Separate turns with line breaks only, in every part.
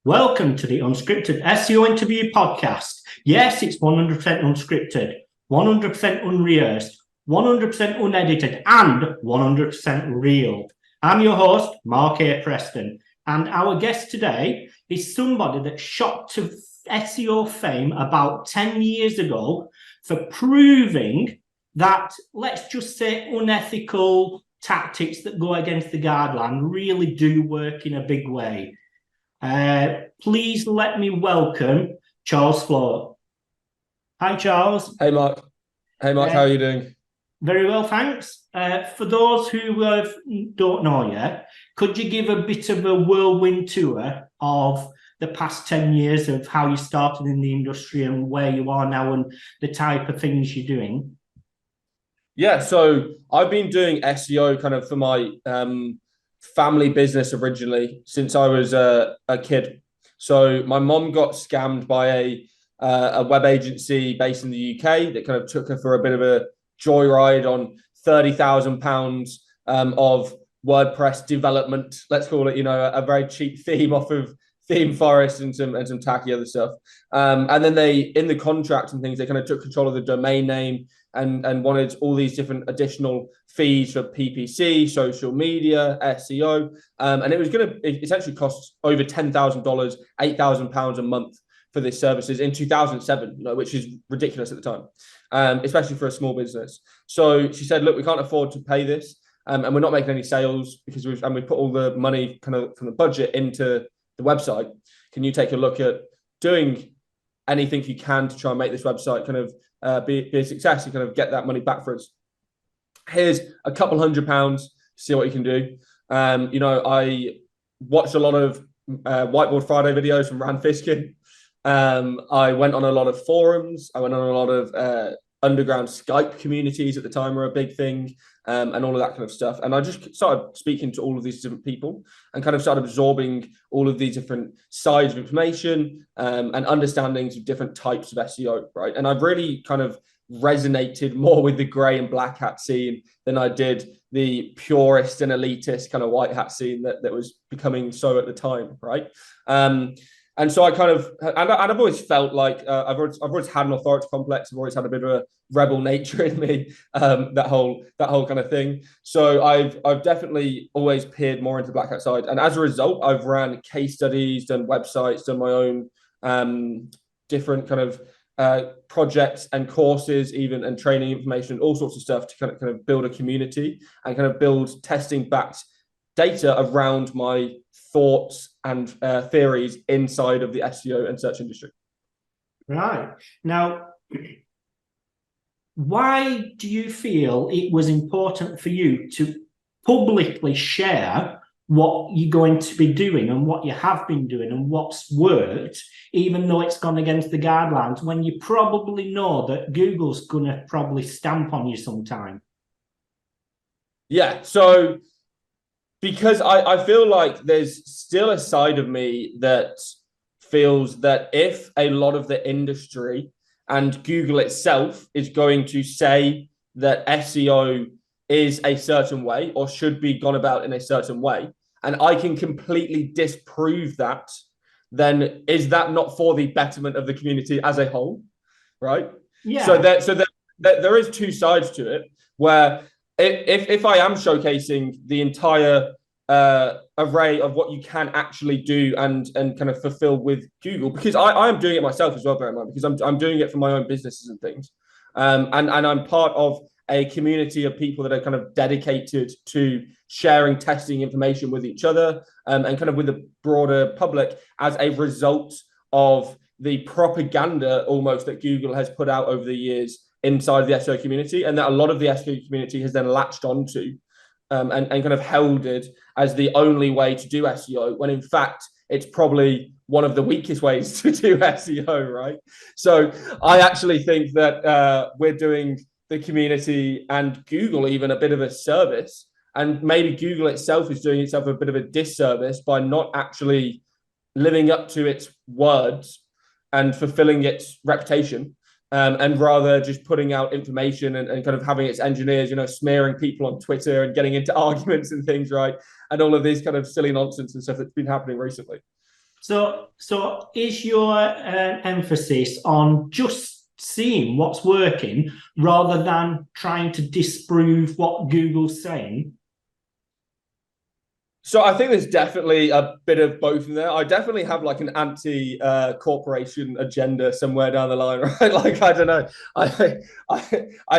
Welcome to the Unscripted SEO Interview Podcast. Yes, it's 100% unscripted, 100% unrehearsed, 100% unedited, and 100% real. I'm your host, Mark A. Preston, and our guest today is somebody that shot to SEO fame about 10 years ago for proving that, let's just say, unethical tactics that go against the guideline really do work in a big way. Please let me welcome Charles Floate. Hi, Charles.
Hey, Mark. How are you doing?
Very well, thanks. For those who don't know you, could you give a bit of a whirlwind tour of the past 10 years of how you started in the industry and where you are now and the type of things you're doing?
Yeah, so I've been doing SEO kind of for my family business originally since I was a kid. So my mom got scammed by a web agency based in the UK that kind of took her for a bit of a joyride on £30,000 of WordPress development. Let's call it, a very cheap theme off of Theme Forest and some tacky other stuff. And then they, in the contract and things, they kind of took control of the domain name and wanted all these different additional fees for PPC, social media, SEO. And it was going to essentially cost over $10,000, £8,000 a month for these services in 2007, which is ridiculous at the time, especially for a small business. So she said, look, we can't afford to pay this. And we're not making any sales because we put all the money kind of from the budget into the website. Can you take a look at doing anything you can to try and make this website kind of be a success and kind of get that money back for us? Here's a couple £100, see what you can do. I watched a lot of Whiteboard Friday videos from Rand Fishkin. I went on a lot of forums. I went on a lot of underground Skype communities at the time were a big thing, and all of that kind of stuff. And I just started speaking to all of these different people and kind of started absorbing all of these different sides of information and understandings of different types of SEO, right? And I've really kind of resonated more with the grey and black hat scene than I did the purist and elitist kind of white hat scene that was becoming so at the time, right? And so I kind of, and I've always felt like I've always had an authority complex. I've always had a bit of a rebel nature in me, that whole kind of thing. So I've definitely always peered more into the black hat side. And as a result, I've ran case studies, done websites, done my own different kind of projects and courses, even, and training information, all sorts of stuff to kind of build a community and kind of build testing backed data around my thoughts and theories inside of the SEO and search industry.
Right. Now, why do you feel it was important for you to publicly share what you're going to be doing and what you have been doing and what's worked, even though it's gone against the guidelines, when you probably know that Google's going to probably stamp on you sometime?
Yeah, so because I feel like there's still a side of me that feels that if a lot of the industry and Google itself is going to say that SEO is a certain way or should be gone about in a certain way, and I can completely disprove that, then is that not for the betterment of the community as a whole, right?
Yeah.
So there is two sides to it, where if I am showcasing the entire array of what you can actually do and kind of fulfill with Google, because I am doing it myself as well, bear in mind, because I'm doing it for my own businesses and things, and I'm part of a community of people that are kind of dedicated to sharing testing information with each other, and kind of with the broader public as a result of the propaganda almost that Google has put out over the years inside the SEO community, and that a lot of the SEO community has then latched onto and kind of held it as the only way to do SEO, when in fact it's probably one of the weakest ways to do SEO, right? So I actually think that we're doing the community and Google even a bit of a service, and maybe Google itself is doing itself a bit of a disservice by not actually living up to its words and fulfilling its reputation, and rather just putting out information and kind of having its engineers, smearing people on Twitter and getting into arguments and things, right? And all of these kind of silly nonsense and stuff that's been happening recently.
So is your emphasis on just seeing what's working rather than trying to disprove what Google's saying?
So I think there's definitely a bit of both in there. I definitely have like an anti-corporation agenda somewhere down the line, right? Like I don't know. I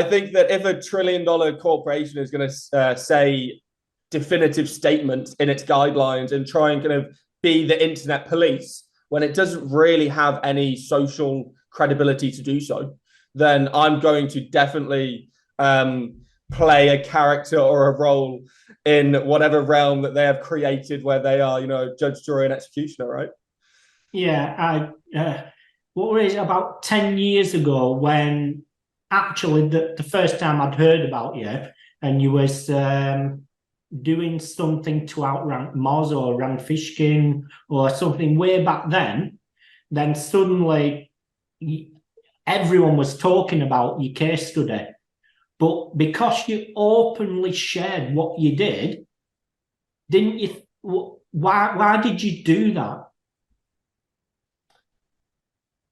think that if $1 trillion corporation is going to say definitive statements in its guidelines and try and kind of be the internet police when it doesn't really have any social credibility to do so, then I'm going to definitely play a character or a role in whatever realm that they have created where they are, judge, jury, and executioner, right?
Yeah, what was it, about 10 years ago when actually the first time I'd heard about you and you was doing something to outrank Moz or rank Fishkin or something way back then suddenly everyone was talking about your case study. But because you openly shared what you did, didn't you? Why did you do that?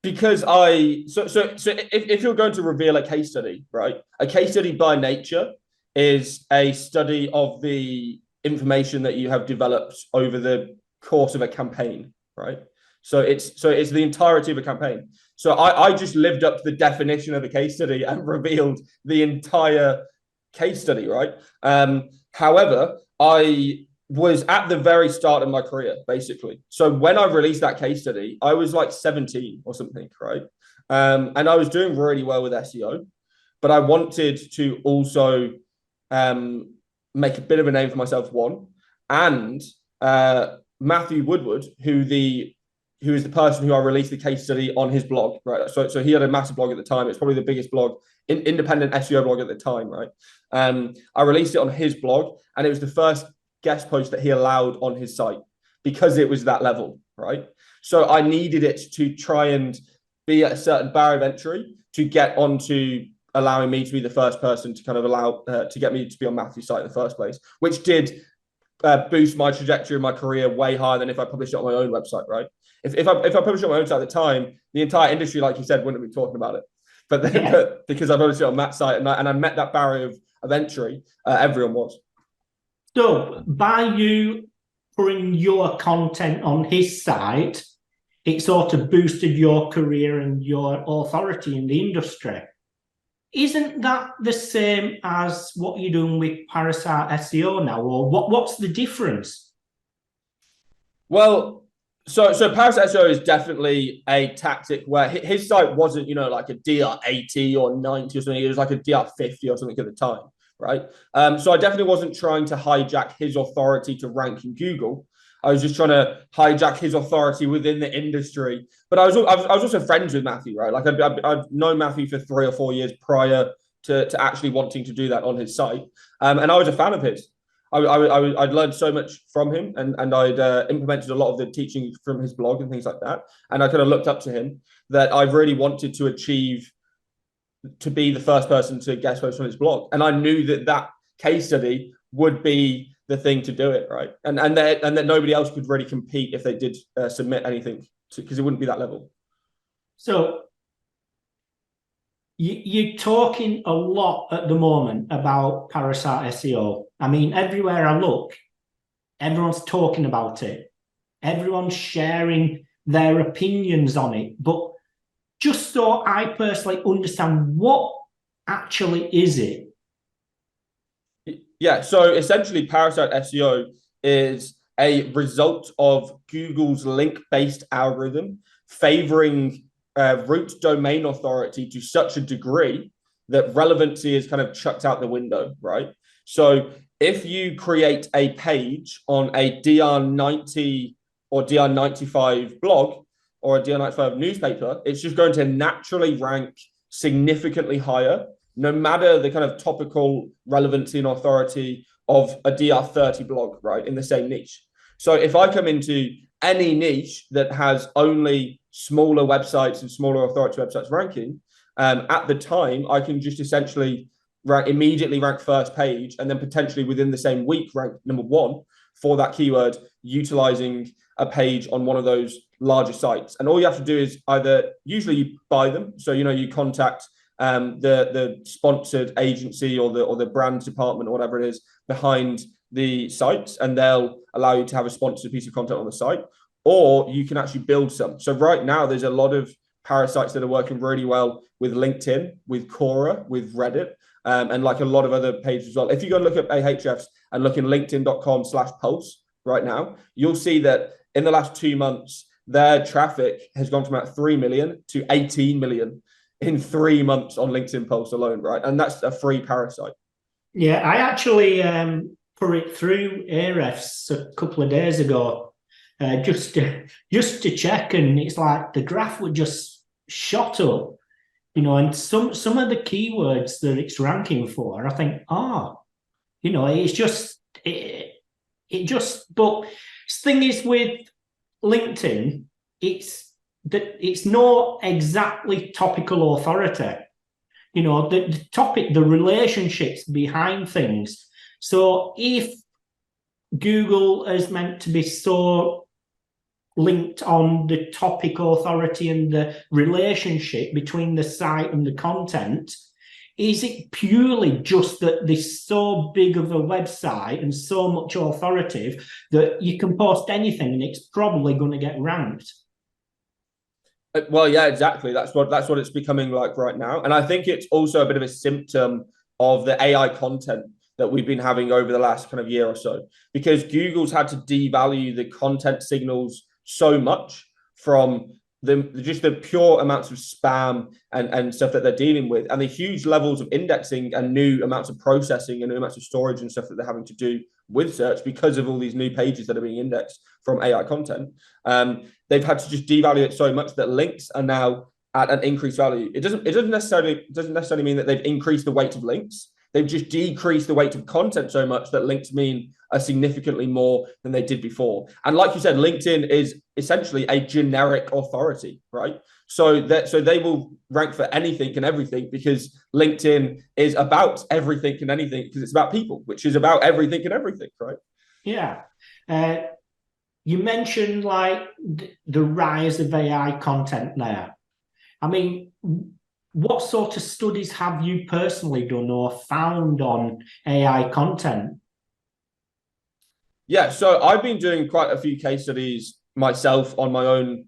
Because if you're going to reveal a case study, right? A case study by nature is a study of the information that you have developed over the course of a campaign, right? So it's the entirety of a campaign. So I just lived up to the definition of a case study and revealed the entire case study, right? However, I was at the very start of my career, basically. So when I released that case study, I was like 17 or something, right? And I was doing really well with SEO, but I wanted to also make a bit of a name for myself, one. And Matthew Woodward, who is the person who I released the case study on his blog, right? So he had a massive blog at the time. It's probably the biggest blog, independent SEO blog at the time, right? I released it on his blog, and it was the first guest post that he allowed on his site because it was that level, right? So I needed it to try and be at a certain barrier of entry to get onto allowing me to be the first person to kind of allow to get me to be on Matthew's site in the first place, which did boost my trajectory in my career way higher than if I published it on my own website, right? If I published it on my own site at the time, the entire industry, like you said, wouldn't be talking about it. But then, yeah. Because I published it on Matt's site and I met that barrier of entry, everyone was.
So by you putting your content on his site, it sort of boosted your career and your authority in the industry. Isn't that the same as what you're doing with Parasite SEO now, or what's the difference?
Well, so Parasite SEO is definitely a tactic where his site wasn't, like a DR 80 or 90 or something. It was like a DR 50 or something at the time, right? So I definitely wasn't trying to hijack his authority to rank in Google. I was just trying to hijack his authority within the industry. But I was also friends with Matthew, right? Like I'd known Matthew for 3 or 4 years prior to actually wanting to do that on his site. And I was a fan of his. I'd learned so much from him, and I'd implemented a lot of the teaching from his blog and things like that. And I kind of looked up to him that I really wanted to achieve to be the first person to guest post on his blog. And I knew that case study would be the thing to do it, right? And that nobody else could really compete if they did submit anything, because it wouldn't be that level.
So you're talking a lot at the moment about Parasite SEO. I mean, everywhere I look, everyone's talking about it. Everyone's sharing their opinions on it. But just so I personally understand, what actually is it?
Yeah, so essentially Parasite SEO is a result of Google's link-based algorithm favoring root domain authority to such a degree that relevancy is kind of chucked out the window, right? So if you create a page on a DR90 or DR95 blog or a DR95 newspaper, it's just going to naturally rank significantly higher, no matter the kind of topical relevancy and authority of a DR30 blog, right, in the same niche. So if I come into any niche that has only smaller websites and smaller authority websites ranking, at the time, I can just essentially immediately rank first page, and then potentially within the same week rank number 1 for that keyword, utilizing a page on one of those larger sites. And all you have to do is either, usually you buy them. So, you contact the sponsored agency or the brand department or whatever it is behind the sites, and they'll allow you to have a sponsored piece of content on the site, or you can actually build some. So right now there's a lot of parasites that are working really well with LinkedIn, with Quora, with Reddit, and like a lot of other pages as well. If you go and look at Ahrefs and look in linkedin.com/pulse right now, you'll see that in the last 2 months, their traffic has gone from about 3 million to 18 million in 3 months on LinkedIn Pulse alone, right? And that's a free parasite.
Yeah, I actually put it through Ahrefs a couple of days ago, just to check, and it's like the graph would just shot up, and some of the keywords that it's ranking for, I think, it's just but the thing is with LinkedIn, it's not exactly topical authority. The topic, the relationships behind things. So if Google is meant to be so linked on the topic authority and the relationship between the site and the content, is it purely just that there's so big of a website and so much authoritative that you can post anything and it's probably going to get ranked?
Well, yeah, exactly. That's what it's becoming like right now. And I think it's also a bit of a symptom of the AI content that we've been having over the last kind of year or so, because Google's had to devalue the content signals so much from just the pure amounts of spam and stuff that they're dealing with, and the huge levels of indexing and new amounts of processing and new amounts of storage and stuff that they're having to do with search because of all these new pages that are being indexed from AI content. They've had to just devalue it so much that links are now at an increased value. It doesn't necessarily mean that they've increased the weight of links. They've just decreased the weight of content so much that links mean significantly more than they did before. And like you said, LinkedIn is essentially a generic authority, right? So they will rank for anything and everything because LinkedIn is about everything and anything, because it's about people, which is about everything and everything, right?
Yeah. You mentioned like the rise of AI content there. I mean, what sort of studies have you personally done or found on AI content?
Yeah, so I've been doing quite a few case studies myself on my own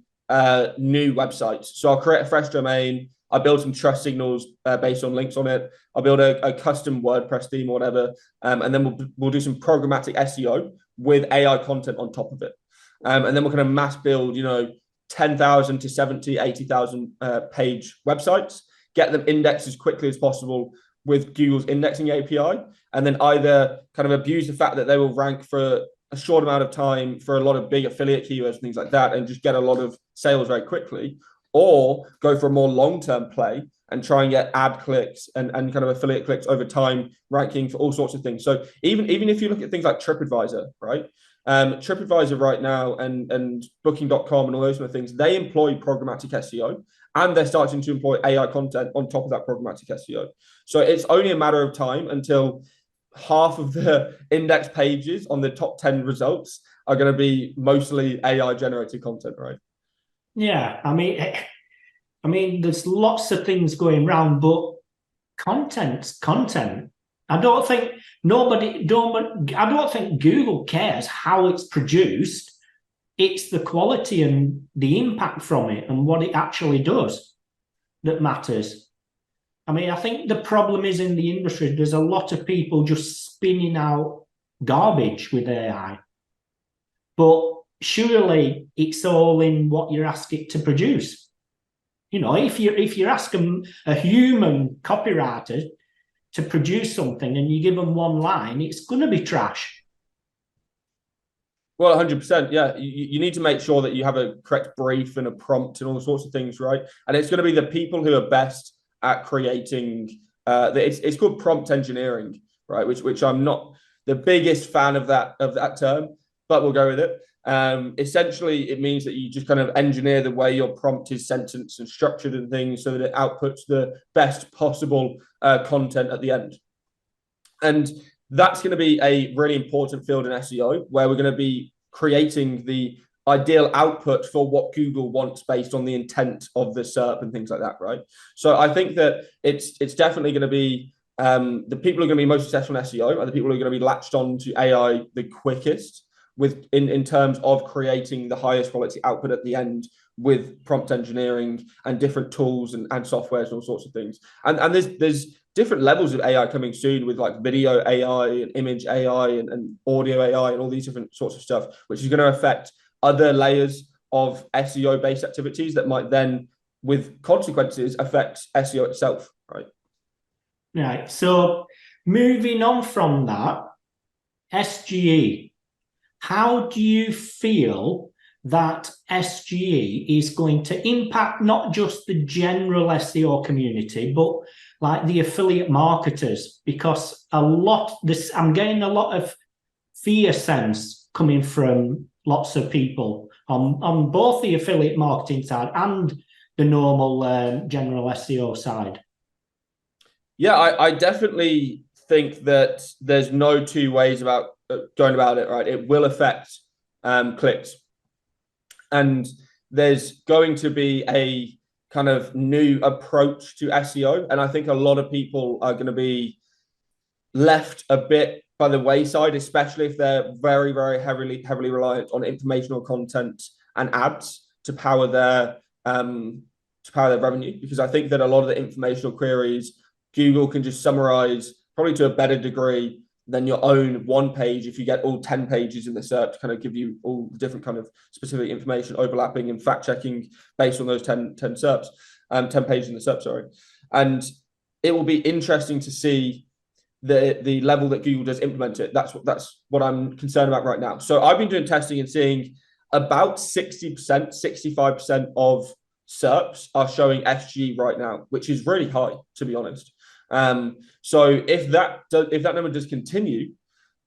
new websites. So I'll create a fresh domain. I build some trust signals based on links on it. I'll build a custom WordPress theme or whatever. And then we'll do some programmatic SEO with AI content on top of it. And then we're going to mass build, 10,000 to 70, 80,000 page websites, get them indexed as quickly as possible with Google's indexing API, and then either kind of abuse the fact that they will rank for a short amount of time for a lot of big affiliate keywords and things like that, and just get a lot of sales very quickly, or go for a more long-term play and try and get ad clicks and kind of affiliate clicks over time, ranking for all sorts of things. So even if you look at things like TripAdvisor, right? TripAdvisor right now and Booking.com and all those kind of things, they employ programmatic SEO, and they're starting to employ AI content on top of that programmatic SEO. So it's only a matter of time until half of the index pages on the top 10 results are going to be mostly AI generated content, right?
Yeah, I mean, there's lots of things going around, but content's content. I don't think Google cares how it's produced. It's the quality and the impact from it and what it actually does that matters. I mean, I think the problem is in the industry, there's a lot of people just spinning out garbage with AI. But surely it's all in what you ask it to produce. If you're asking a human copywriter to produce something and you give them one line, it's going to be trash.
Well, 100%. Yeah. You need to make sure that you have a correct brief and a prompt and all sorts of things, right? And it's going to be the people who are best at creating, it's called prompt engineering, right? Which I'm not the biggest fan of that term, but we'll go with it. Essentially, it means that you just kind of engineer the way your prompt is sentenced and structured and things so that it outputs the best possible content at the end. And that's going to be a really important field in SEO, where we're going to be creating the ideal output for what Google wants based on the intent of the SERP and things like that, right? So I think that it's definitely going to be the people who are going to be most successful in SEO are the people who are going to be latched on to AI the quickest with in terms of creating the highest quality output at the end with prompt engineering and different tools and softwares and all sorts of things. And there's different levels of AI coming soon with like video AI and image AI and audio AI and all these different sorts of stuff, which is going to affect other layers of SEO based activities that might then, with consequences, affect SEO itself, right?
Right. So moving on from that, SGE, how do you feel that SGE is going to impact not just the general SEO community, but like the affiliate marketers? Because I'm getting a lot of fear sense coming from lots of people on both the affiliate marketing side and the normal general SEO side.
Yeah, I definitely think that there's no two ways about going about it, right? It will affect clicks. And there's going to be a kind of new approach to SEO. And I think a lot of people are going to be left a bit by the wayside, especially if they're very, very heavily reliant on informational content and ads to power their revenue. Because I think that a lot of the informational queries, Google can just summarize probably to a better degree than your own one page if you get all 10 pages in the SERP to kind of give you all the different kind of specific information overlapping and fact checking based on those 10 SERPs, 10 pages in the SERP, sorry. And it will be interesting to see the level that Google does implement it. That's what I'm concerned about right now. So I've been doing testing and seeing about 60%, 65% of SERPs are showing SGE right now, which is really high, to be honest. So if that number does continue,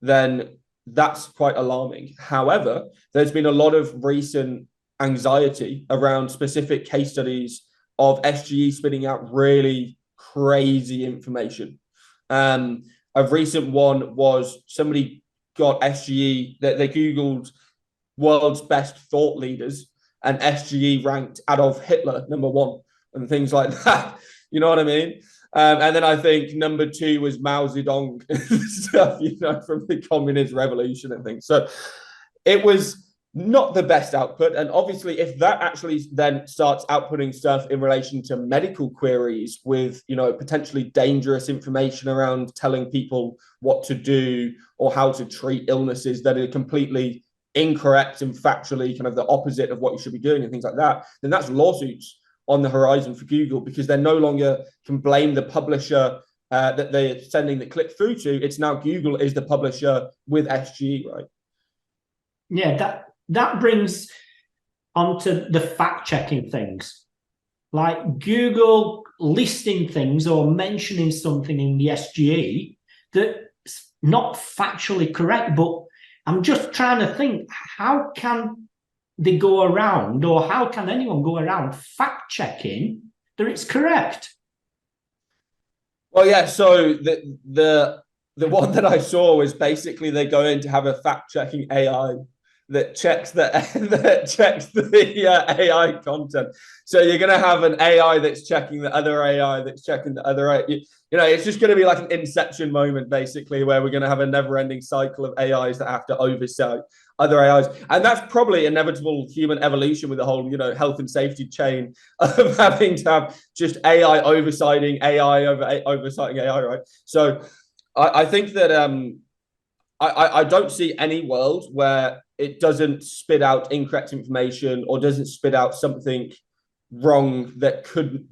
then that's quite alarming. However, there's been a lot of recent anxiety around specific case studies of SGE spitting out really crazy information. A recent one was somebody got SGE that they Googled world's best thought leaders, and SGE ranked Adolf Hitler #1 and things like that. You know what I mean? And then I think #2 was Mao Zedong stuff, from the communist revolution and things. So it was not the best output. And obviously, if that actually then starts outputting stuff in relation to medical queries with, potentially dangerous information around telling people what to do or how to treat illnesses that are completely incorrect and factually kind of the opposite of what you should be doing and things like that, then that's lawsuits on the horizon for Google, because they no longer can blame the publisher that they're sending the click through to. It's now Google is the publisher with SGE, right?
Yeah, that brings onto the fact checking things, like Google listing things or mentioning something in the SGE that's not factually correct. But I'm just trying to think, how can they go around, or how can anyone go around fact checking that it's correct?
Well, yeah. So the one that I saw was basically they're going to have a fact checking AI that checks the AI content. So you're going to have an AI that's checking the other AI that's checking the other AI. It's just going to be like an inception moment, basically, where we're going to have a never-ending cycle of AIs that have to oversell other AIs. And that's probably inevitable human evolution with the whole, health and safety chain of having to have just AI oversighting AI oversighting AI, right? So I think that I don't see any world where it doesn't spit out incorrect information or doesn't spit out something wrong that could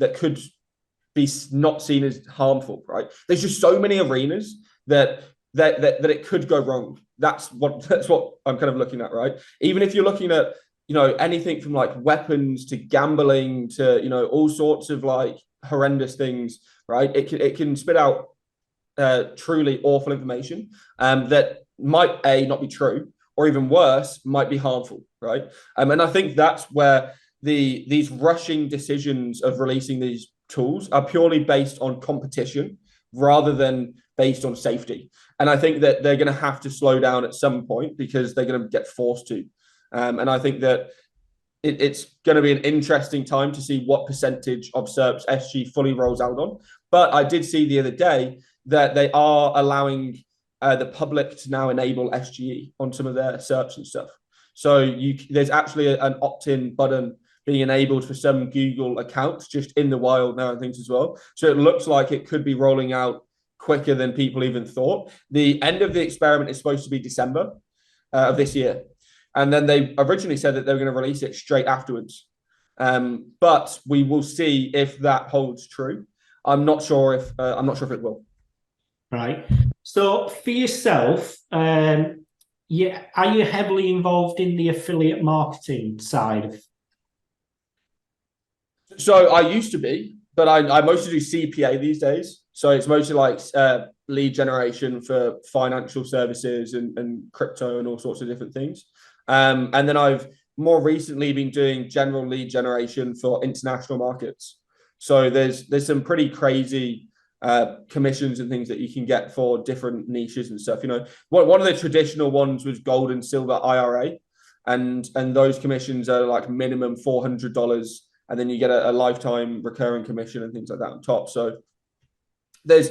be not seen as harmful, right? There's just so many arenas that it could go wrong. That's what I'm kind of looking at, right? Even if you're looking at, anything from like weapons to gambling to, all sorts of like horrendous things, right? It can spit out truly awful information that might not be true, or even worse, might be harmful, right? And I think that's where these rushing decisions of releasing these tools are purely based on competition rather than based on safety. And I think that they're going to have to slow down at some point because they're going to get forced to. And I think that it's going to be an interesting time to see what percentage of SERPs SG fully rolls out on. But I did see the other day that they are allowing the public to now enable SGE on some of their SERPs and stuff. So there's actually an opt-in button being enabled for some Google accounts just in the wild now and things as well. So it looks like it could be rolling out quicker than people even thought. The end of the experiment is supposed to be December of this year. And then they originally said that they were going to release it straight afterwards. But we will see if that holds true. I'm not sure if it will.
Right. So for yourself, are you heavily involved in the affiliate marketing side of?
So I used to be, but I mostly do CPA these days. So it's mostly like lead generation for financial services and crypto and all sorts of different things. And then I've more recently been doing general lead generation for international markets. So there's some pretty crazy commissions and things that you can get for different niches and stuff. One of the traditional ones was gold and silver IRA, and those commissions are like minimum $400, and then you get a lifetime recurring commission and things like that on top. So there's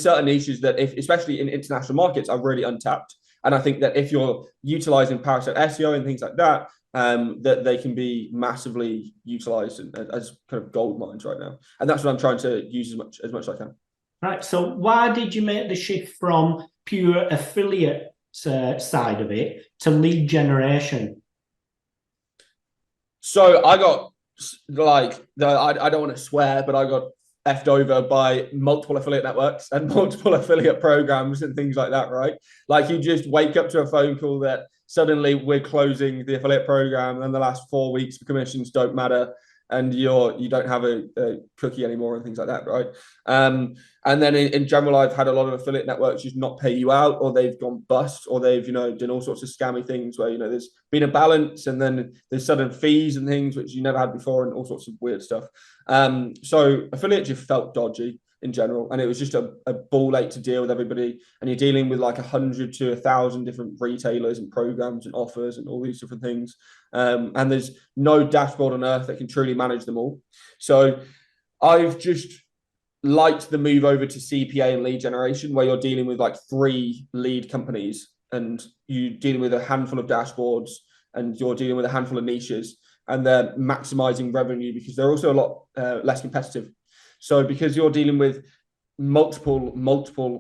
certain niches that, especially in international markets, are really untapped. And I think that if you're utilizing Parasite SEO and things like that, that they can be massively utilized as kind of gold mines right now. And that's what I'm trying to use as much as I can.
Right. So why did you make the shift from pure affiliate side of it to lead generation?
So I got I don't want to swear, but I got effed over by multiple affiliate networks and multiple affiliate programs and things like that, right? Like you just wake up to a phone call that suddenly we're closing the affiliate program and the last 4 weeks for commissions don't matter, and you don't have a cookie anymore and things like that, right? And then in general, I've had a lot of affiliate networks just not pay you out, or they've gone bust, or they've done all sorts of scammy things where there's been a balance and then there's sudden fees and things which you never had before and all sorts of weird stuff. So affiliate just felt dodgy in general, and it was just a ball ache to deal with everybody, and you're dealing with like 100 to 1,000 different retailers and programs and offers and all these different things, and there's no dashboard on earth that can truly manage them all. So I've just liked the move over to CPA and lead generation, where you're dealing with like 3 lead companies and you're dealing with a handful of dashboards and you're dealing with a handful of niches, and they're maximizing revenue because they're also a lot less competitive. So because you're dealing with multiple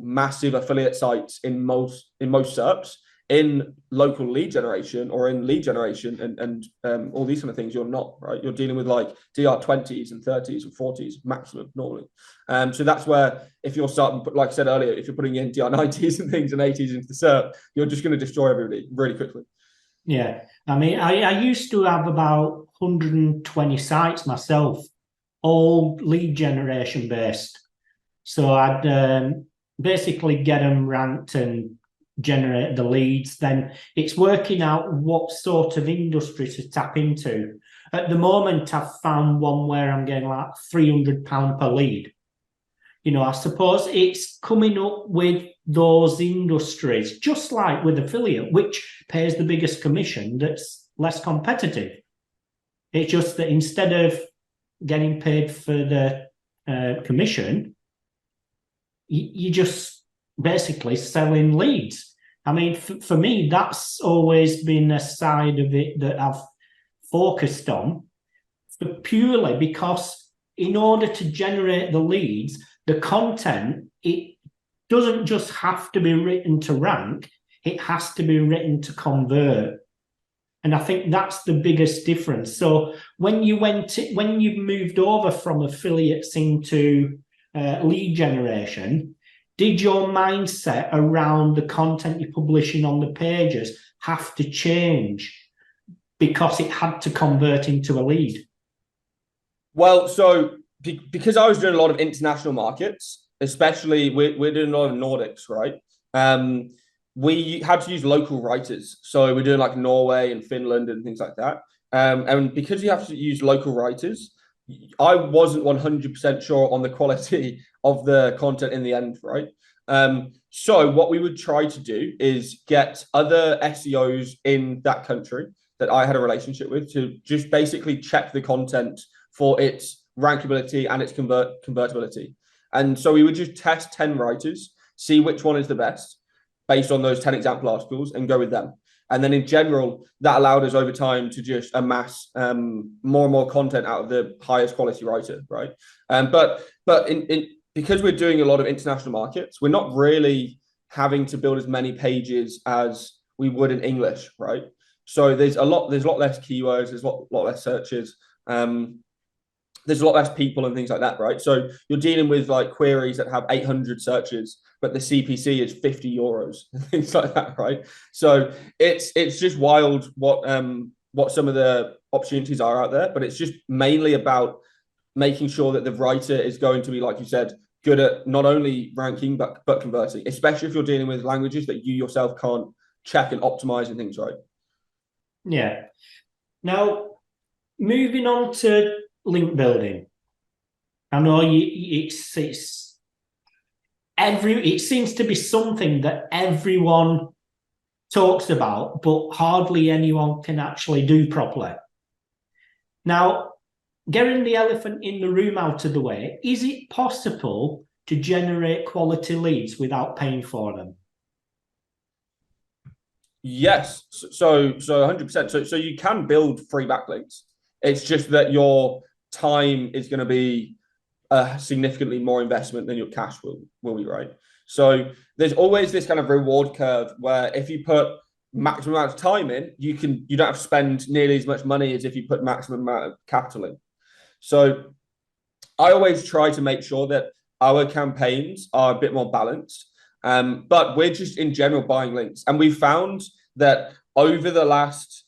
massive affiliate sites in most SERPs, in local lead generation or in lead generation and all these kind of things, you're not, right? You're dealing with like DR20s and 30s and 40s maximum normally. So that's where, if you're starting, like I said earlier, if you're putting in DR90s and things and 80s into the SERP, you're just going to destroy everybody really quickly.
Yeah. I mean, I used to have about 120 sites myself, all lead generation based. So I'd basically get them ranked and generate the leads. Then it's working out what sort of industry to tap into. At the moment, I've found one where I'm getting like £300 per lead. I suppose it's coming up with those industries, just like with affiliate, which pays the biggest commission, that's less competitive. It's just that instead of getting paid for the commission, you just basically selling leads. I mean, for me, that's always been a side of it that I've focused on, but purely because in order to generate the leads, the content, it doesn't just have to be written to rank, it has to be written to convert. And I think that's the biggest difference. So when you moved over from affiliates into lead generation, did your mindset around the content you're publishing on the pages have to change because it had to convert into a lead?
Well, so because I was doing a lot of international markets, especially we're doing a lot of Nordics, right? We had to use local writers. So we're doing like Norway and Finland and things like that. And because you have to use local writers, I wasn't 100% sure on the quality of the content in the end, right? So what we would try to do is get other SEOs in that country that I had a relationship with to just basically check the content for its rankability and its convertibility. And so we would just test 10 writers, see which one is the best based on those 10 example articles and go with them. And then in general, that allowed us over time to just amass more and more content out of the highest quality writer, right? But because we're doing a lot of international markets, we're not really having to build as many pages as we would in English, right? So there's a lot less keywords, there's a lot less searches. There's a lot less people and things like that, right? So you're dealing with like queries that have 800 searches, but the CPC is 50 euros and things like that, right? So it's just wild what some of the opportunities are out there, but it's just mainly about making sure that the writer is going to be, like you said, good at not only ranking but converting, especially if you're dealing with languages that you yourself can't check and optimize and things, right?
Yeah. Now, moving on to link building. I know it seems to be something that everyone talks about, but hardly anyone can actually do properly. Now, getting the elephant in the room out of the way, is it possible to generate quality leads without paying for them?
Yes. So 100%. So you can build free backlinks. It's just that your time is going to be significantly more investment than your cash will be, right? So there's always this kind of reward curve where if you put maximum amount of time in, you don't have to spend nearly as much money as if you put maximum amount of capital in. So I always try to make sure that our campaigns are a bit more balanced. But we're just in general buying links. And we found that over the last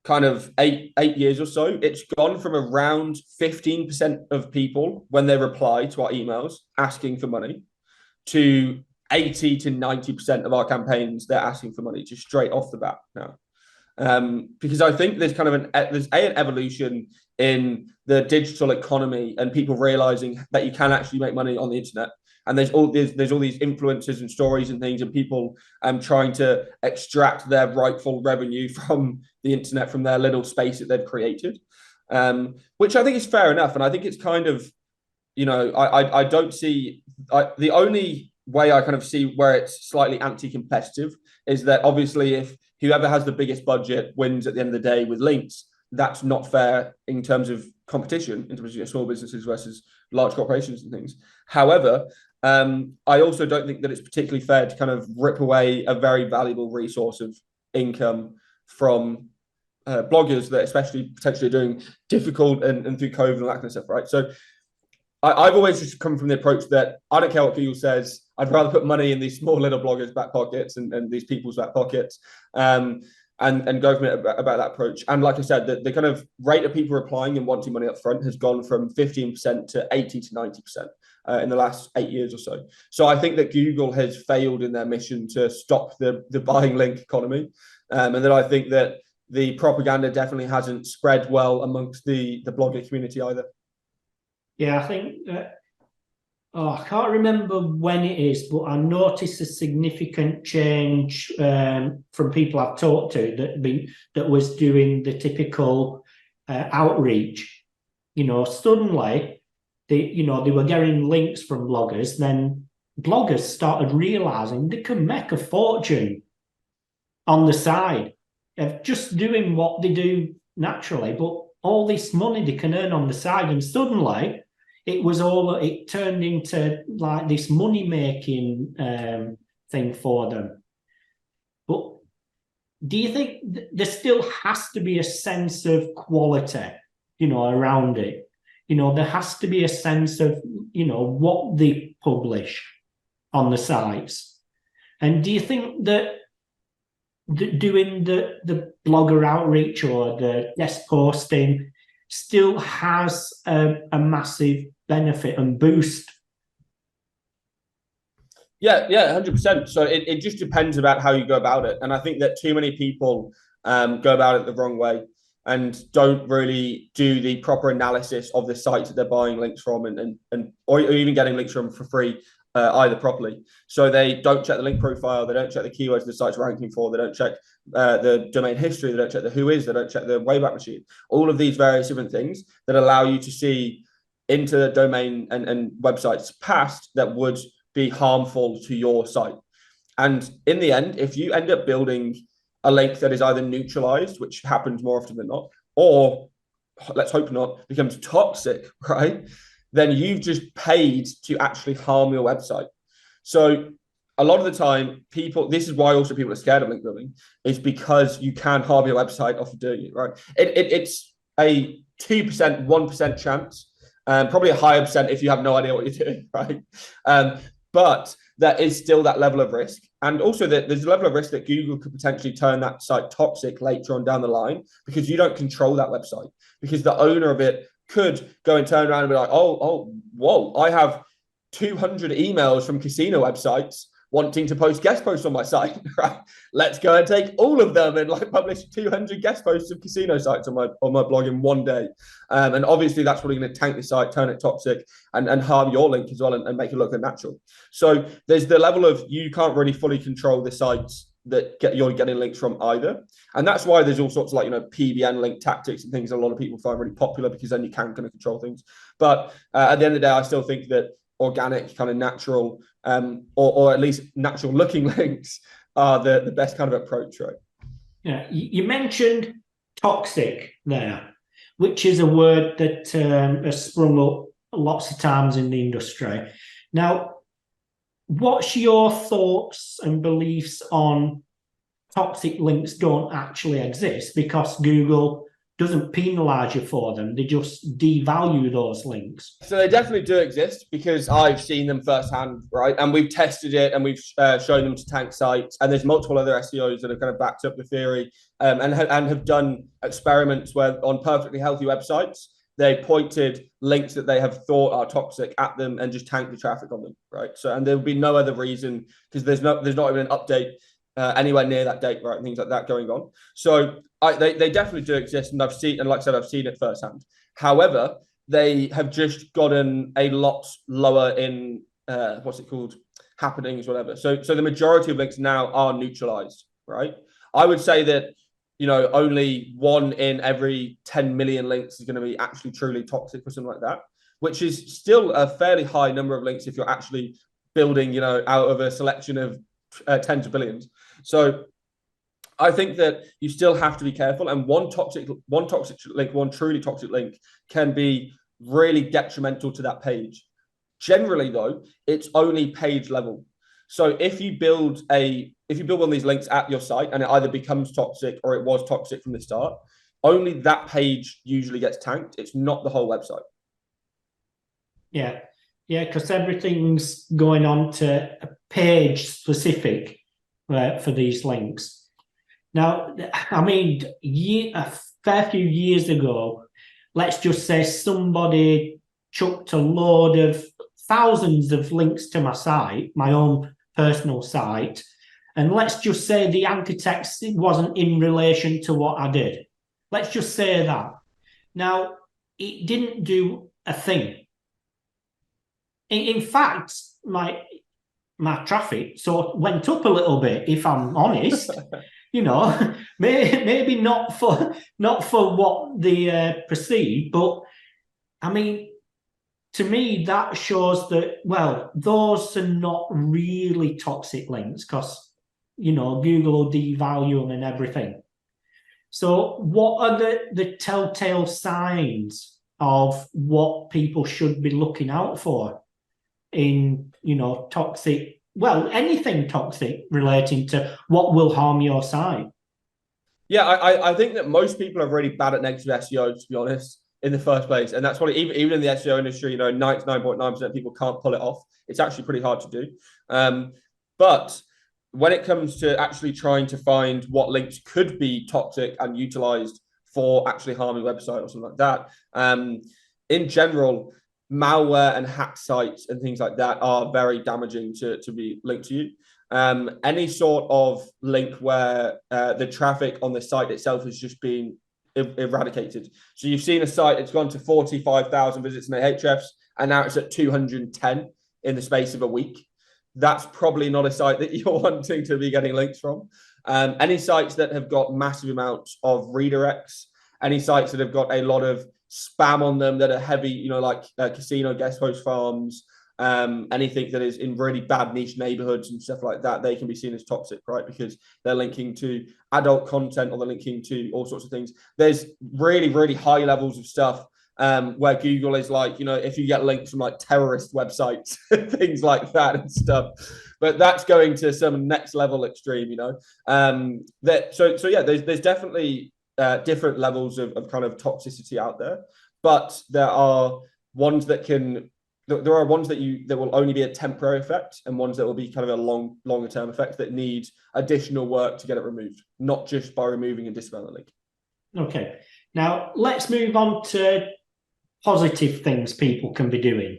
kind of eight years or so, it's gone from around 15% of people when they reply to our emails asking for money to 80 to 90% of our campaigns, they're asking for money just straight off the bat now. Because I think there's kind of an evolution in the digital economy and people realizing that you can actually make money on the internet. And there's all these influencers and stories and things, and people trying to extract their rightful revenue from the internet, from their little space that they've created, which I think is fair enough. And I think it's kind of, I don't see the only way I kind of see where it's slightly anti-competitive is that obviously if whoever has the biggest budget wins at the end of the day with links, that's not fair in terms of competition, in terms of small businesses versus large corporations and things. However, I also don't think that it's particularly fair to kind of rip away a very valuable resource of income from bloggers that especially potentially doing difficult and through COVID and that kind of stuff, right? So I've always just come from the approach that I don't care what Google says. I'd rather put money in these small little bloggers' back pockets and these people's back pockets and go from it about that approach. And like I said, the kind of rate of people replying and wanting money up front has gone from 15% to 80 to 90% in the last 8 years or so. So I think that Google has failed in their mission to stop the buying link economy. And then I think that the propaganda definitely hasn't spread well amongst the blogger community either.
Yeah, I think I can't remember when it is, but I noticed a significant change from people I've talked to that was doing the typical outreach. Suddenly they were getting links from bloggers. Then bloggers started realizing they can make a fortune on the side of just doing what they do naturally, but all this money they can earn on the side, and suddenly it turned into like this money-making thing for them. But do you think there still has to be a sense of quality, around it? There has to be a sense of, what they publish on the sites. And do you think that doing the blogger outreach or the guest posting still has a massive benefit and boost?
Yeah, 100%. So it just depends about how you go about it. And I think that too many people go about it the wrong way and don't really do the proper analysis of the sites that they're buying links from or even getting links from for free either properly. So they don't check the link profile, they don't check the keywords the site's ranking for, they don't check the domain history, they don't check the who is, they don't check the Wayback Machine. All of these various different things that allow you to see into the domain and websites past that would be harmful to your site. And in the end, if you end up building a link that is either neutralized, which happens more often than not, or let's hope not, becomes toxic, right? Then you've just paid to actually harm your website. So a lot of the time, this is why also people are scared of link building, is because you can harm your website off of doing it, right? It's a 2%, 1% chance, probably a higher percent if you have no idea what you're doing, right? But there is still that level of risk. And also there's a level of risk that Google could potentially turn that site toxic later on down the line because you don't control that website, because the owner of it could go and turn around and be like, whoa, I have 200 emails from casino websites wanting to post guest posts on my site, right? Let's go and take all of them and like publish 200 guest posts of casino sites on my blog in one day. And obviously that's probably going to tank the site, turn it toxic, and harm your link as well, and make it look unnatural. So there's the level of, you can't really fully control the sites that you're getting links from either. And that's why there's all sorts of PBN link tactics and things a lot of people find really popular, because then you can kind of control things. But at the end of the day, I still think that organic, kind of natural, or at least natural looking links are the best kind of approach, right?
Yeah, you mentioned toxic there, which is a word that has sprung up lots of times in the industry. Now, what's your thoughts and beliefs on toxic links don't actually exist because Google doesn't penalize you for them? They just devalue those links.
So they definitely do exist, because I've seen them firsthand, right? And we've tested it, and we've shown them to tank sites. And there's multiple other SEOs that have kind of backed up the theory, and have done experiments where on perfectly healthy websites, they pointed links that they have thought are toxic at them and just tanked the traffic on them, right? So, and there would be no other reason, because there's not even an update anywhere near that date, right? And things like that going on. So they definitely do exist, and like I said, I've seen it firsthand. However, they have just gotten a lot lower in happenings, whatever. So the majority of links now are neutralized, right? I would say that only 1 in every 10 million links is going to be actually truly toxic or something like that, which is still a fairly high number of links if you're actually building, out of a selection of tens of billions. So I think that you still have to be careful, and one truly toxic link can be really detrimental to that page. Generally, though, it's only page level. So if you build one of these links at your site and it either becomes toxic or it was toxic from the start, only that page usually gets tanked. It's not the whole website.
Yeah, because everything's going on to a page specific for these links. Now, I mean, a fair few years ago, let's just say somebody chucked a load of thousands of links to my site, my own personal site, and let's just say the anchor text wasn't in relation to what I did. Let's just say that. Now, it didn't do a thing. In fact, my traffic went up a little bit, if I'm honest. Maybe not for what they perceive, but I mean, to me, that shows that, well, those are not really toxic links, because Google will devalue them and everything. So what are the telltale signs of what people should be looking out for in toxic, well, anything toxic relating to what will harm your site?
Yeah, I think that most people are really bad at negative SEO, to be honest, in the first place. And that's probably, even in the SEO industry, 99.9% of people can't pull it off. It's actually pretty hard to do. But when it comes to actually trying to find what links could be toxic and utilized for actually harming a website or something like that, in general, malware and hack sites and things like that are very damaging to be linked to you. Any sort of link where the traffic on the site itself has just been eradicated. So you've seen a site, it's gone to 45,000 visits in Ahrefs, and now it's at 210 in the space of a week. That's probably not a site that you're wanting to be getting links from. Any sites that have got massive amounts of redirects, any sites that have got a lot of spam on them that are heavy, you know, like casino guest host farms, anything that is in really bad niche neighborhoods and stuff like that, they can be seen as toxic, right? Because they're linking to adult content or they're linking to all sorts of things. There's really, really high levels of stuff where Google is like, you know, if you get links from like terrorist websites, things like that and stuff, but that's going to some next level extreme, you know. So yeah, there's definitely different levels of kind of toxicity out there, but there are ones that will only be a temporary effect, and ones that will be kind of a longer term effect that need additional work to get it removed, not just by removing and disavowing the link.
Okay, now let's move on to positive things people can be doing.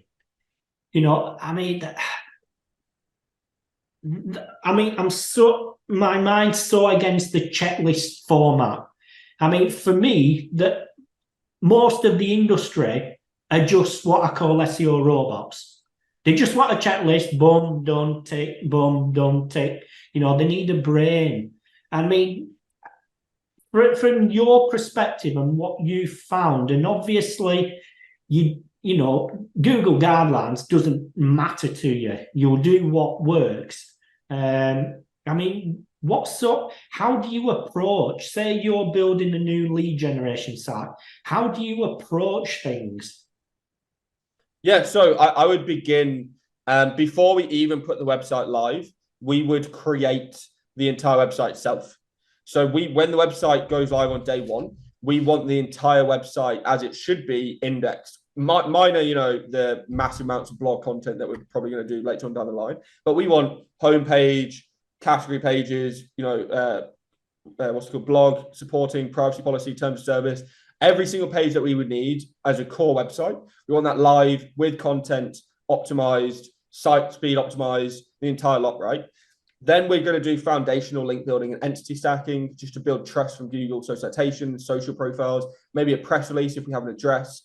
You know, I mean, my mind's so against the checklist format. I mean, for me, that most of the industry are just what I call SEO robots. They just want a checklist, boom, done, tick, boom, done, tick. You know, they need a brain. I mean, from your perspective and what you found, and obviously, you know, Google guidelines doesn't matter to you. You'll do what works. I mean, how do you approach, say you're building a new lead generation site, how do you approach things?
Yeah, so I would begin, before we even put the website live, we would create the entire website itself. So when the website goes live on day one, we want the entire website as it should be indexed. Minor, you know, the massive amounts of blog content that we're probably going to do later on down the line, but we want homepage, category pages, you know, what's it called, blog, supporting privacy policy, terms of service, every single page that we would need as a core website. We want that live with content optimized, site speed optimized, the entire lot, right? Then we're going to do foundational link building and entity stacking just to build trust from Google. So citations, social profiles, maybe a press release if we have an address,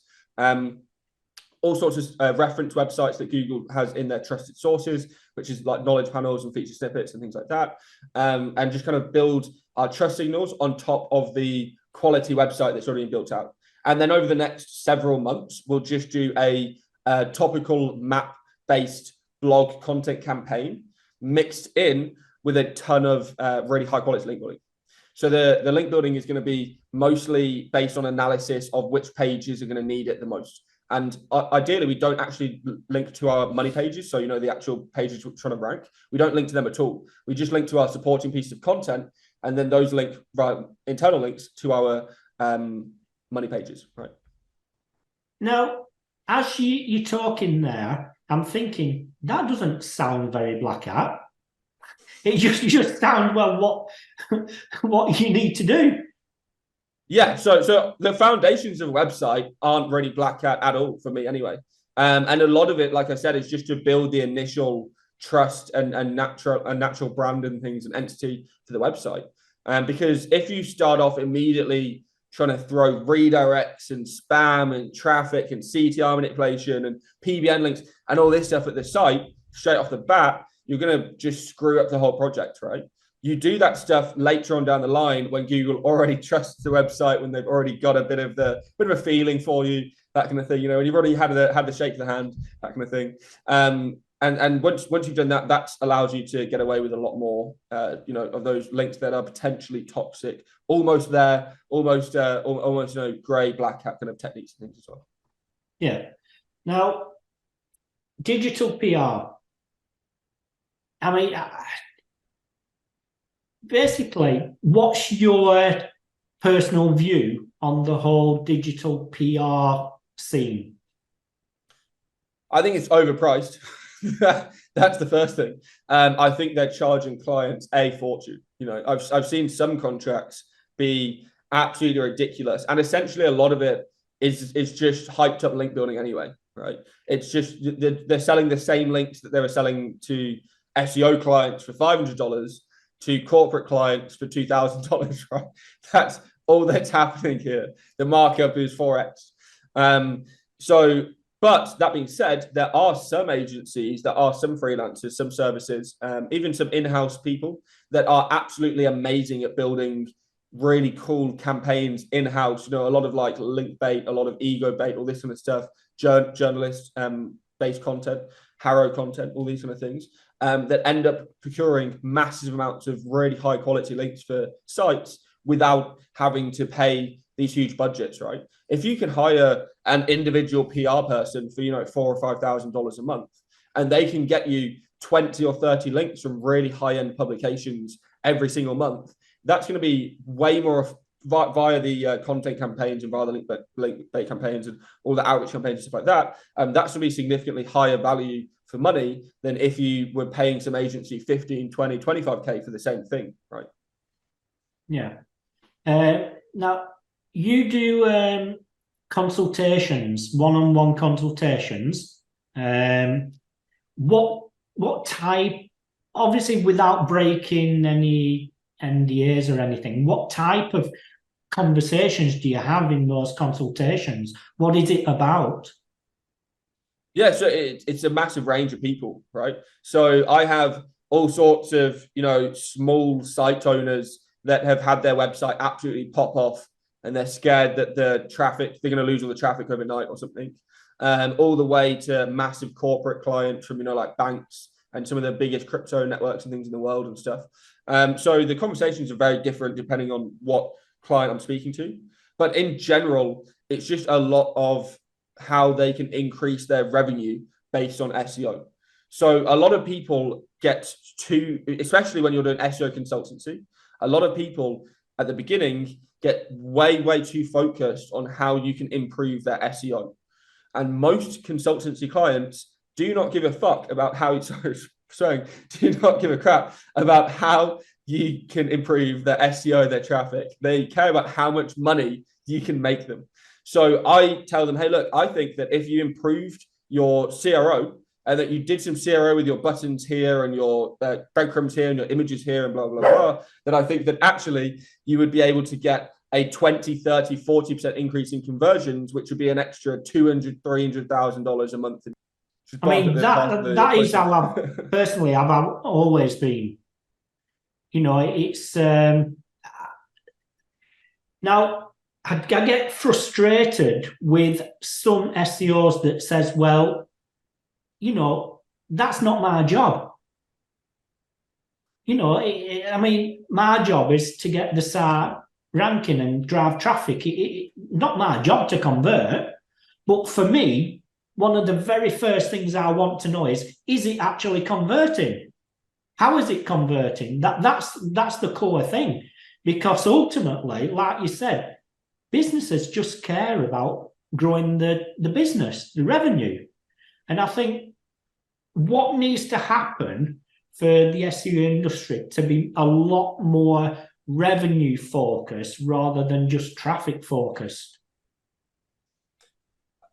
all sorts of reference websites that Google has in their trusted sources, which is like knowledge panels and feature snippets and things like that. And just kind of build our trust signals on top of the quality website that's already been built out. And then over the next several months, we'll just do a topical map-based blog content campaign mixed in with a ton of really high quality link building. So the link building is going to be mostly based on analysis of which pages are going to need it the most. And ideally, we don't actually link to our money pages. So, you know, the actual pages we're trying to rank, we don't link to them at all. We just link to our supporting piece of content. And then those link via internal links to our money pages, right?
Now, as you're talking there, I'm thinking that doesn't sound very black hat. It just sounds, well, what you need to do.
Yeah, so the foundations of a website aren't really black hat at all for me anyway. And a lot of it, like I said, is just to build the initial trust and natural brand and things and entity to the website. Because if you start off immediately trying to throw redirects and spam and traffic and CTR manipulation and PBN links and all this stuff at the site straight off the bat, you're going to just screw up the whole project, right? You do that stuff later on down the line when Google already trusts the website, when they've already got a bit of a feeling for you, that kind of thing, you know, and you've already had the shake of the hand, that kind of thing. And once you've done that, that allows you to get away with a lot more, you know, of those links that are potentially toxic, almost you know, grey, black hat kind of techniques and things as well.
Yeah. Now, digital PR. I mean, basically, what's your personal view on the whole digital PR scene?
I think it's overpriced. That's the first thing. I think they're charging clients a fortune. You know, I've seen some contracts be absolutely ridiculous, and essentially a lot of it is just hyped up link building anyway, right? It's just they're selling the same links that they were selling to SEO clients for $500 to corporate clients for $2,000, right? That's all that's happening here. The markup is 4x. So But that being said, there are some agencies, there are some freelancers, some services, even some in-house people that are absolutely amazing at building really cool campaigns in-house. You know, a lot of like link bait, a lot of ego bait, all this kind of stuff, journalist based content, Harrow content, all these kind of things that end up procuring massive amounts of really high quality links for sites without having to pay these huge budgets, right? If you can hire an individual PR person for, you know, $4,000 or $5,000 a month, and they can get you 20 or 30 links from really high-end publications every single month, that's going to be way more via the content campaigns and via the link bait campaigns and all the outreach campaigns and stuff like that. That's going to be significantly higher value for money than if you were paying some agency 15, 20, 25K for the same thing, right?
Yeah. Now, you do consultations, one-on-one consultations. What type, obviously without breaking any NDAs or anything, what type of conversations do you have in those consultations? What is it about?
Yeah, so it's a massive range of people, right? So I have all sorts of, you know, small site owners that have had their website absolutely pop off and they're scared that they're going to lose all the traffic overnight or something, all the way to massive corporate clients from, you know, like banks and some of the biggest crypto networks and things in the world and stuff. So the conversations are very different depending on what client I'm speaking to. But in general, it's just a lot of how they can increase their revenue based on SEO. So a lot of people get especially when you're doing SEO consultancy, a lot of people at the beginning get way too focused on how you can improve their SEO. And most consultancy clients do not give a fuck about how do not give a crap about how you can improve their SEO, their traffic. They care about how much money you can make them. So I tell them, hey, look, I think that if you improved your CRO and that you did some CRO with your buttons here and your breadcrumbs here and your images here and blah, blah, blah, then I think that actually you would be able to get a 20, 30, 40% increase in conversions, which would be an extra $200,000, $300,000 a month.
I mean, that is how I've personally, I've always been. You know, it's now I get frustrated with some SEOs that says, well, you know, that's not my job. You know, I mean, my job is to get the site ranking and drive traffic. Not my job to convert. But for me, one of the very first things I want to know is it actually converting? How is it converting? That's the core thing. Because ultimately, like you said, businesses just care about growing the business, the revenue. And I think what needs to happen for the SEO industry to be a lot more revenue focused rather than just traffic focused.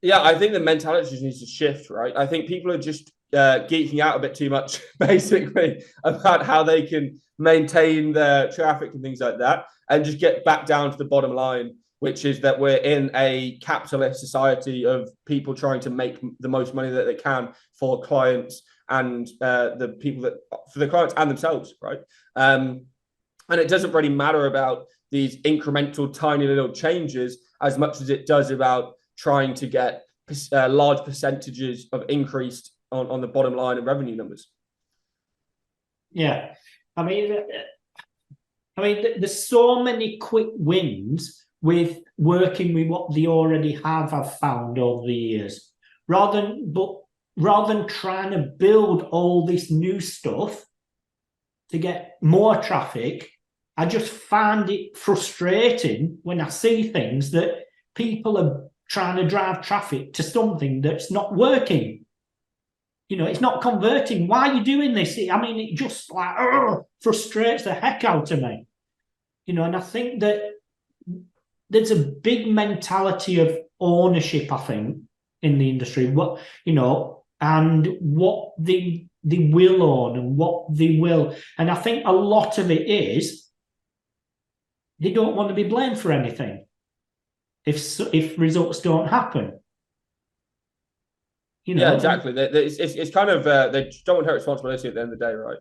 Yeah, I think the mentality just needs to shift, right? I think people are just geeking out a bit too much, basically, about how they can maintain their traffic and things like that, and just get back down to the bottom line, which is that we're in a capitalist society of people trying to make the most money that they can for clients and the people that for the clients and themselves, right? And it doesn't really matter about these incremental, tiny little changes as much as it does about trying to get large percentages of increased on the bottom line and revenue numbers.
Yeah, I mean, there's so many quick wins with working with what they already have. I've found over the years, rather than trying to build all this new stuff to get more traffic. I just find it frustrating when I see things that people are trying to drive traffic to something that's not working. You know, it's not converting. Why are you doing this? I mean, it just like frustrates the heck out of me. You know, and I think that there's a big mentality of ownership, I think, in the industry. What, you know, and what they will own and what they will. And I think a lot of it is they don't want to be blamed for anything if results don't happen. You know?
Yeah, exactly. It's kind of they don't want to take responsibility at the end of the day, right?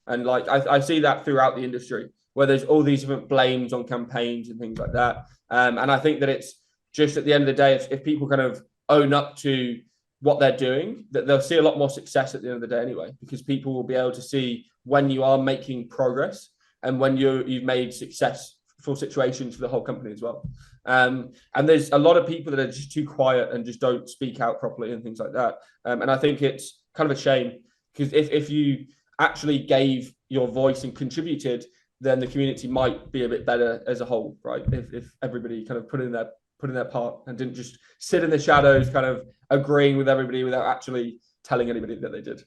And like I see that throughout the industry where there's all these different blames on campaigns and things like that. And I think that it's just at the end of the day, if people kind of own up to what they're doing, that they'll see a lot more success at the end of the day anyway, because people will be able to see when you are making progress and when you've made successful situations for the whole company as well. And there's a lot of people that are just too quiet and just don't speak out properly and things like that. And I think it's kind of a shame, because if you actually gave your voice and contributed, then the community might be a bit better as a whole, right? If everybody kind of put in their part and didn't just sit in the shadows, kind of agreeing with everybody without actually telling anybody that they did.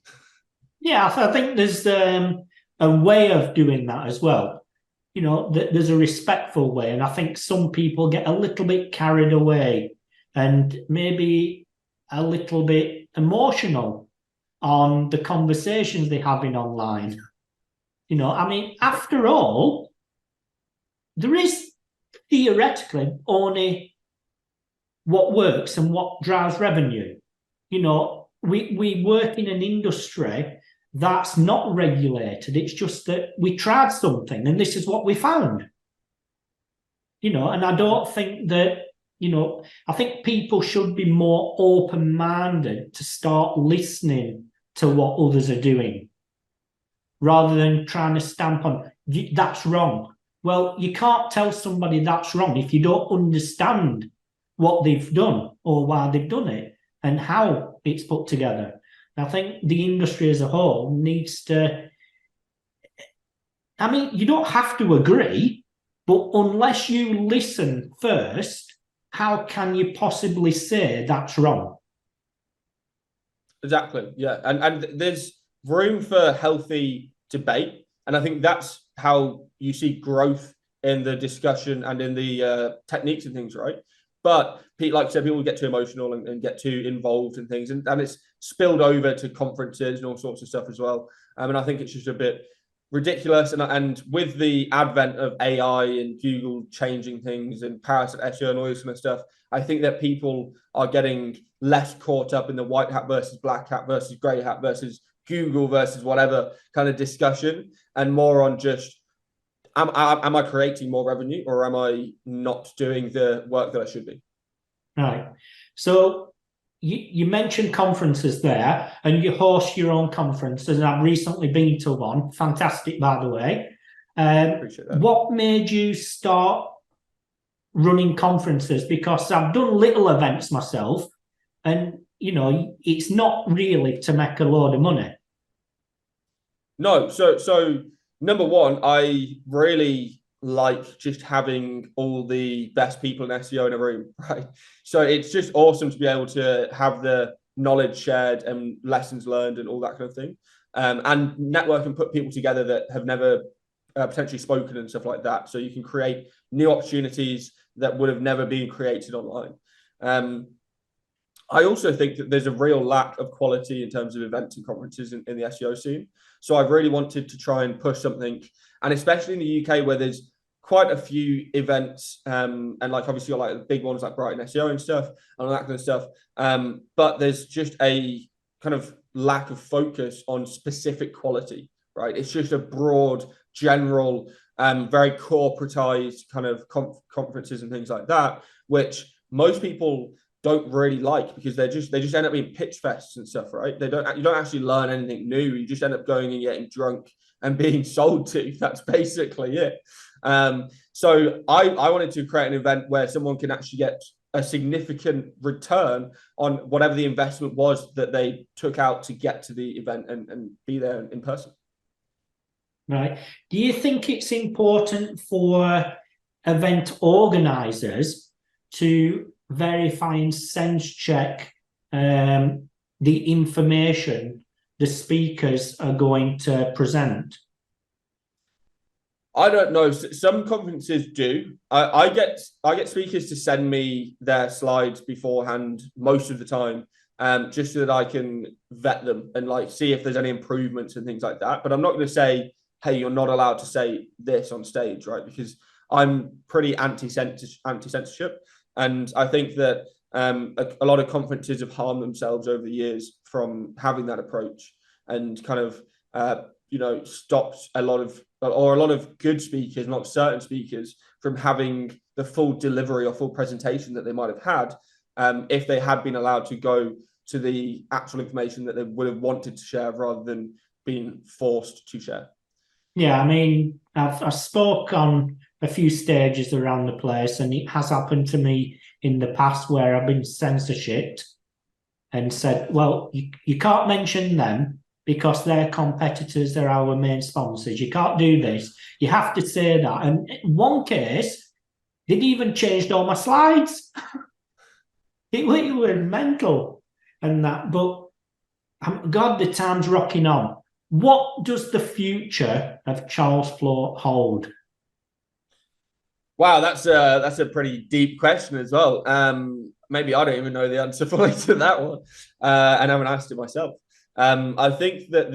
Yeah, I think there's a way of doing that as well. You know, there's a respectful way, and I think some people get a little bit carried away and maybe a little bit emotional on the conversations they're having online. You know, I mean, after all, there is theoretically only what works and what drives revenue. You know, we work in an industry that's not regulated. It's just that we tried something and this is what we found. You know, and I don't think that, you know, I think people should be more open-minded to start listening to what others are doing rather than trying to stamp on, that's wrong. Well, you can't tell somebody that's wrong if you don't understand what they've done or why they've done it and how it's put together. I think the industry as a whole needs to, I mean, you don't have to agree, but unless you listen first, how can you possibly say that's wrong?
Exactly. Yeah. And there's room for healthy debate. And I think that's how you see growth in the discussion and in the techniques and things, right? But like I said, people get too emotional and get too involved in things. And it's spilled over to conferences and all sorts of stuff as well. And I think it's just a bit ridiculous. And with the advent of AI and Google changing things and Parasite SEO and all this kind of stuff, I think that people are getting less caught up in the white hat versus black hat versus grey hat versus Google versus whatever kind of discussion, and more on just, am I creating more revenue or am I not doing the work that I should be?
Right. So you mentioned conferences there, and you host your own conferences, and I've recently been to one. Fantastic, by the way.
Appreciate that.
What made you start running conferences? Because I've done little events myself, and you know, it's not really to make a load of money.
No, so number one, I really like just having all the best people in SEO in a room, right? So it's just awesome to be able to have the knowledge shared and lessons learned and all that kind of thing, and network and put people together that have never potentially spoken and stuff like that. So you can create new opportunities that would have never been created online. I also think that there's a real lack of quality in terms of events and conferences in the SEO scene. So I've really wanted to try and push something, and especially in the UK where there's quite a few events, and like obviously like the big ones like Brighton SEO and stuff and all that kind of stuff. But there's just a kind of lack of focus on specific quality, right? It's just a broad, general, very corporatized kind of conferences and things like that, which most people don't really like because they just end up being pitch fests and stuff, right? You don't actually learn anything new. You just end up going and getting drunk and being sold to. That's basically it. So I wanted to create an event where someone can actually get a significant return on whatever the investment was that they took out to get to the event and be there in person.
Right. Do you think it's important for event organizers to verify and sense check the information the speakers are going to present?
I don't know. Some conferences do. I get speakers to send me their slides beforehand most of the time, just so that I can vet them and like see if there's any improvements and things like that. But I'm not going to say, hey, you're not allowed to say this on stage, right? Because I'm pretty anti-censorship. And I think that a lot of conferences have harmed themselves over the years from having that approach, and kind of stopped a lot of good speakers, not certain speakers, from having the full delivery or full presentation that they might have had, if they had been allowed to go to the actual information that they would have wanted to share rather than being forced to share.
Yeah, I mean, I've spoke on a few stages around the place, and it has happened to me in the past where I've been censorshiped and said, well, you can't mention them because they're competitors, they're our main sponsors. You can't do this. You have to say that. And in one case, they'd even changed all my slides. It was mental and that, but God, the time's rocking on. What does the future of Charles Floate hold?
Wow, that's a pretty deep question as well. Maybe I don't even know the answer fully to that one, and I haven't asked it myself. I think that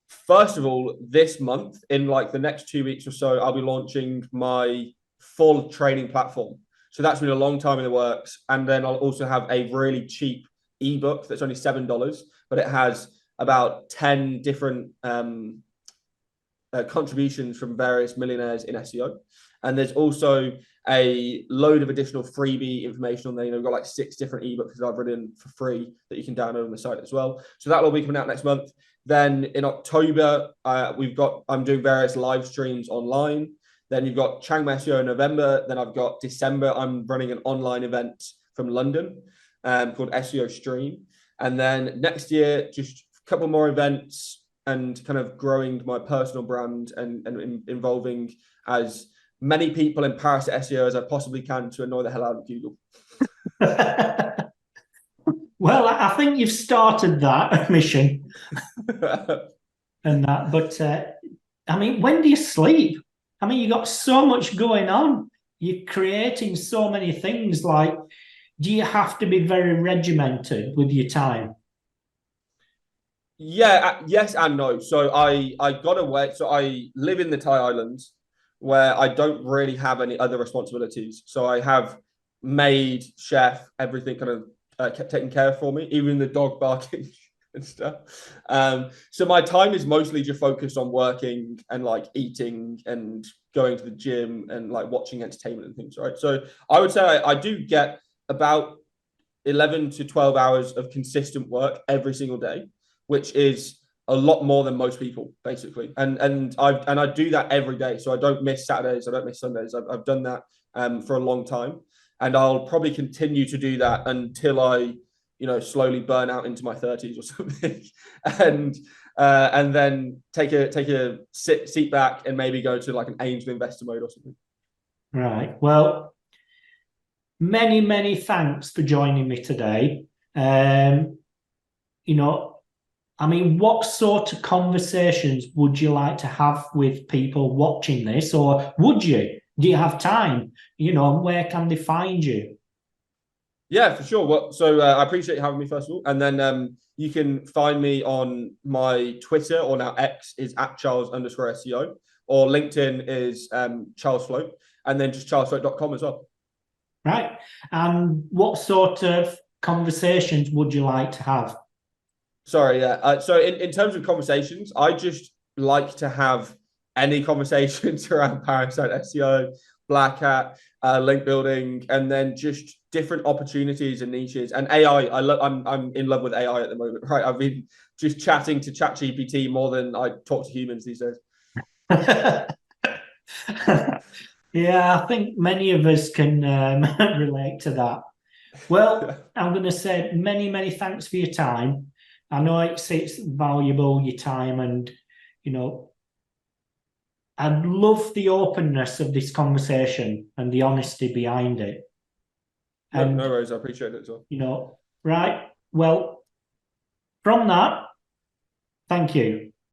first of all, this month, in like the next 2 weeks or so, I'll be launching my full training platform. So that's been a long time in the works. And then I'll also have a really cheap ebook that's only $7, but it has about 10 different contributions from various millionaires in SEO. And there's also a load of additional freebie information on there. We've got like 6 different ebooks that I've written for free that you can download on the site as well. So that'll be coming out next month. Then in October, I'm doing various live streams online. Then you've got Chiang Mai SEO in November. Then I've got December, I'm running an online event from London called SEO Stream. And then next year, just a couple more events and kind of growing my personal brand and involving as many people in Parasite SEO as I possibly can to annoy the hell out of Google.
Well, I think you've started that mission and that, but I mean, when do you sleep? I mean, you've got so much going on. You're creating so many things. Like, do you have to be very regimented with your time?
Yeah, yes and no. So I got away. So I live in the Thai Islands where I don't really have any other responsibilities. So I have maid, chef, everything kind of kept taken care of for me, even the dog barking and stuff. So my time is mostly just focused on working and like eating and going to the gym and like watching entertainment and things, right? So I would say I do get about 11 to 12 hours of consistent work every single day, which is a lot more than most people, basically. And I do that every day. So I don't miss Saturdays, I don't miss Sundays. I've done that for a long time. And I'll probably continue to do that until I, slowly burn out into my 30s or something. And then take a seat back and maybe go to like an angel investor mode or something.
Right. Well, many, many thanks for joining me today. I mean, what sort of conversations would you like to have with people watching this, or would you? Do you have time? Where can they find you?
Yeah, for sure. Well, so I appreciate you having me, first of all. And then you can find me on my Twitter, or now X is @Charles_SEO, or LinkedIn is Charles Floate, and then just charlesfloate.com as well.
Right. And what sort of conversations would you like to have?
Sorry, yeah. So in terms of conversations, I just like to have any conversations around Parasite SEO, Black Hat, link building, and then just different opportunities and niches. And AI, I'm in love with AI at the moment, right? I've been just chatting to ChatGPT more than I talk to humans these days.
Yeah, I think many of us can relate to that. Well, I'm going to say many, many thanks for your time. I know it's valuable, your time, and, I love the openness of this conversation and the honesty behind it. And,
no worries, I appreciate it as well.
Right. Well, from that, thank you.